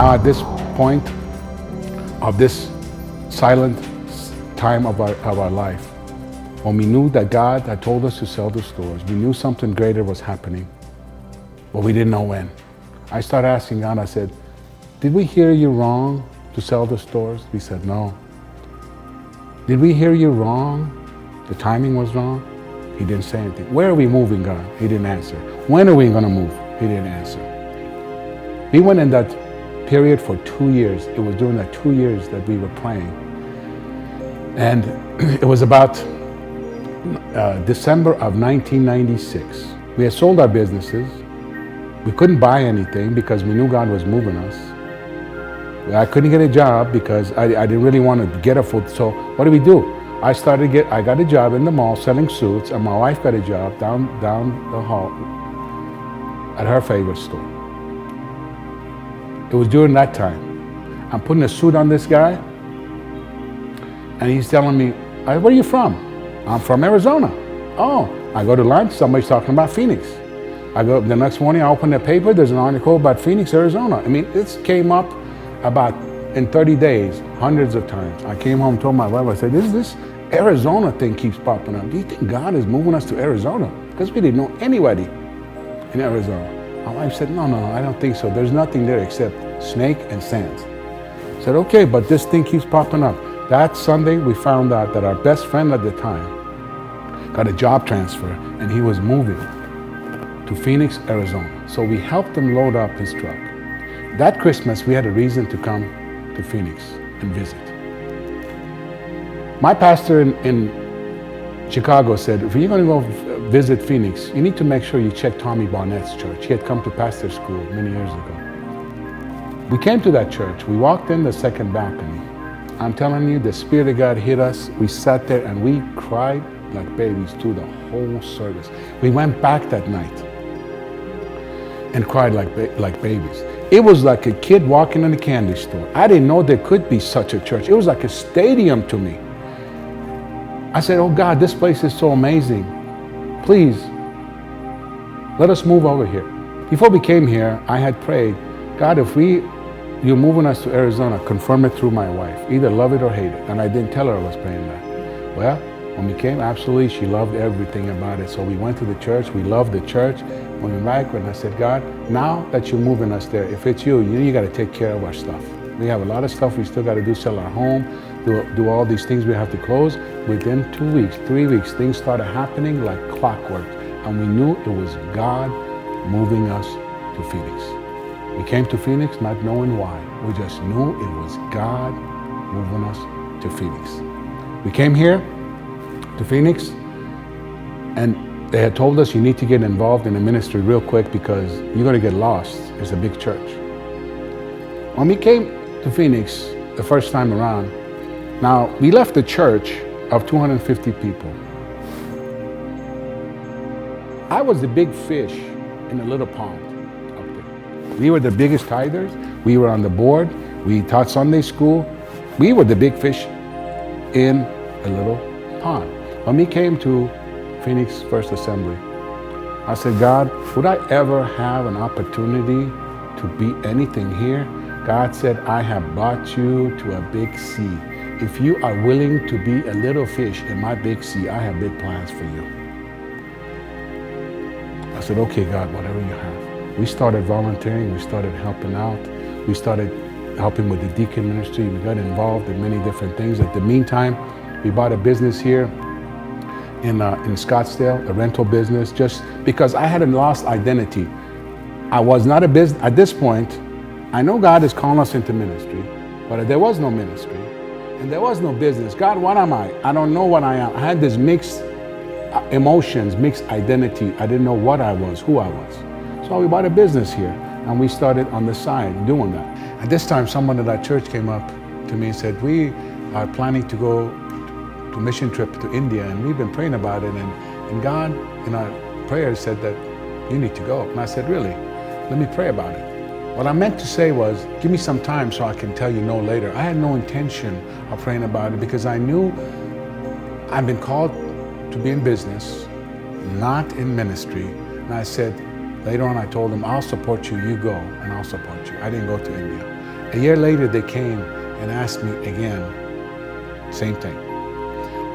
Now at this point of this silent time of our life, when we knew that God had told us to sell the stores, we knew something greater was happening, but we didn't know when. I started asking God, I said, did we hear you wrong to sell the stores? He said, no. Did we hear you wrong? The timing was wrong? He didn't say anything. Where are we moving, God? He didn't answer. When are we going to move? He didn't answer. We went in that period for 2 years. It was during that 2 years that we were praying. And it was about December of 1996. We had sold our businesses. We couldn't buy anything because we knew God was moving us. I couldn't get a job because I didn't really want to get a food. So what do? I got a job in the mall selling suits, and my wife got a job down the hall at her favorite store. It was during that time. I'm putting a suit on this guy, and he's telling me, where are you from? I'm from Arizona. Oh, I go to lunch, somebody's talking about Phoenix. I go the next morning, I open the paper, there's an article about Phoenix, Arizona. I mean, this came up about in 30 days, hundreds of times. I came home, told my wife, I said, this Arizona thing keeps popping up. Do you think God is moving us to Arizona? Because we didn't know anybody in Arizona. My wife said, no, I don't think so. There's nothing there except snake and sand. I said, okay, but this thing keeps popping up. That Sunday, we found out that our best friend at the time got a job transfer, and he was moving to Phoenix, Arizona. So we helped him load up his truck. That Christmas, we had a reason to come to Phoenix and visit. My pastor in Chicago said, if you're going to go visit Phoenix, you need to make sure you check Tommy Barnett's church. He had come to pastor school many years ago. We came to that church. We walked in the second balcony. I'm telling you, the Spirit of God hit us. We sat there and we cried like babies through the whole service. We went back that night and cried like babies. It was like a kid walking in a candy store. I didn't know there could be such a church. It was like a stadium to me. I said, oh God, this place is so amazing. Please, let us move over here. Before we came here, I had prayed, God, if you're moving us to Arizona, confirm it through my wife. Either love it or hate it. And I didn't tell her I was praying that. Well, when we came, absolutely, she loved everything about it. So we went to the church. We loved the church. When we went back, and I said, God, now that you're moving us there, if it's you got to take care of our stuff. We have a lot of stuff we still got to do, sell our home, do all these things we have to close. Within 2 weeks, 3 weeks, things started happening like clockwork. And we knew it was God moving us to Phoenix. We came to Phoenix not knowing why. We just knew it was God moving us to Phoenix. We came here to Phoenix, and they had told us you need to get involved in the ministry real quick because you're going to get lost. It's a big church. When we came to Phoenix the first time around, now we left a church of 250 people. I was the big fish in a little pond up there. We were the biggest tithers. We were on the board. We taught Sunday school. We were the big fish in a little pond. When we came to Phoenix First Assembly, I said, God, would I ever have an opportunity to be anything here? God said, I have brought you to a big sea. If you are willing to be a little fish in my big sea, I have big plans for you. I said, okay, God, whatever you have. We started volunteering. We started helping out. We started helping with the deacon ministry. We got involved in many different things. At the meantime, we bought a business here in Scottsdale, a rental business, just because I hadn't lost identity. I was not a business. At this point, I know God is calling us into ministry, but there was no ministry and there was no business. God, what am I? I don't know what I am. I had this mixed emotions, mixed identity. I didn't know what I was, who I was. So we bought a business here and we started on the side doing that. At this time, someone at our church came up to me and said, we are planning to go to mission trip to India, and we've been praying about it, and God in our prayers said that you need to go. And I said, really? Let me pray about it. What I meant to say was, give me some time so I can tell you no later. I had no intention of praying about it because I knew I've been called to be in business, not in ministry. And I said, later on I told him, I'll support you, you go, and I'll support you. I didn't go to India. A year later, they came and asked me again, same thing.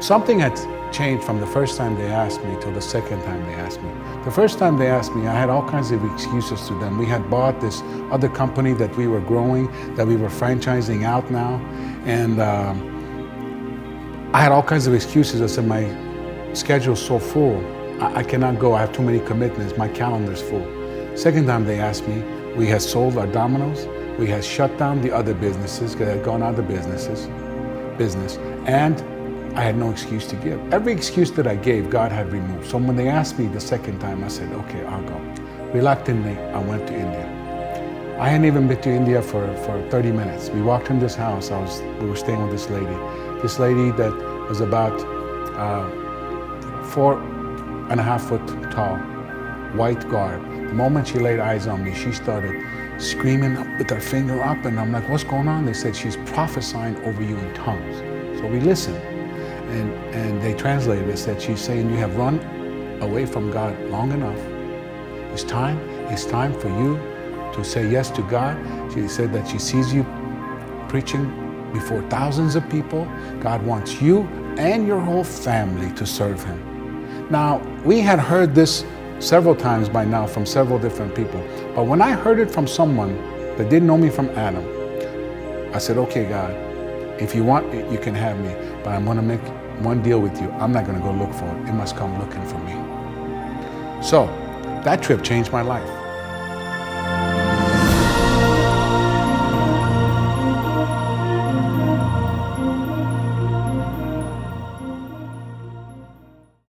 Something had changed from the first time they asked me till the second time they asked me. The first time they asked me, I had all kinds of excuses to them. We had bought this other company that we were growing, that we were franchising out now. And I had all kinds of excuses. I said, my schedule's so full. I cannot go. I have too many commitments. My calendar's full. Second time they asked me, we had sold our Domino's. We had shut down the other businesses because I had gone out of business. And I had no excuse to give. Every excuse that I gave, God had removed. So when they asked me the second time, I said, okay, I'll go. Reluctantly, I went to India. I hadn't even been to India for 30 minutes. We walked in this house. We were staying with this lady. This lady that was about 4.5 foot tall, white garb. The moment she laid eyes on me, she started screaming with her finger up, and I'm like, what's going on? They said, she's prophesying over you in tongues. So we listened, and they translated it, said, she's saying, you have run away from God long enough. It's time for you to say yes to God. She said that she sees you preaching before thousands of people. God wants you and your whole family to serve Him. Now, we had heard this several times by now from several different people. But when I heard it from someone that didn't know me from Adam, I said, okay, God, if you want it, you can have me. But I'm going to make one deal with you. I'm not going to go look for it. It must come looking for me. So that trip changed my life.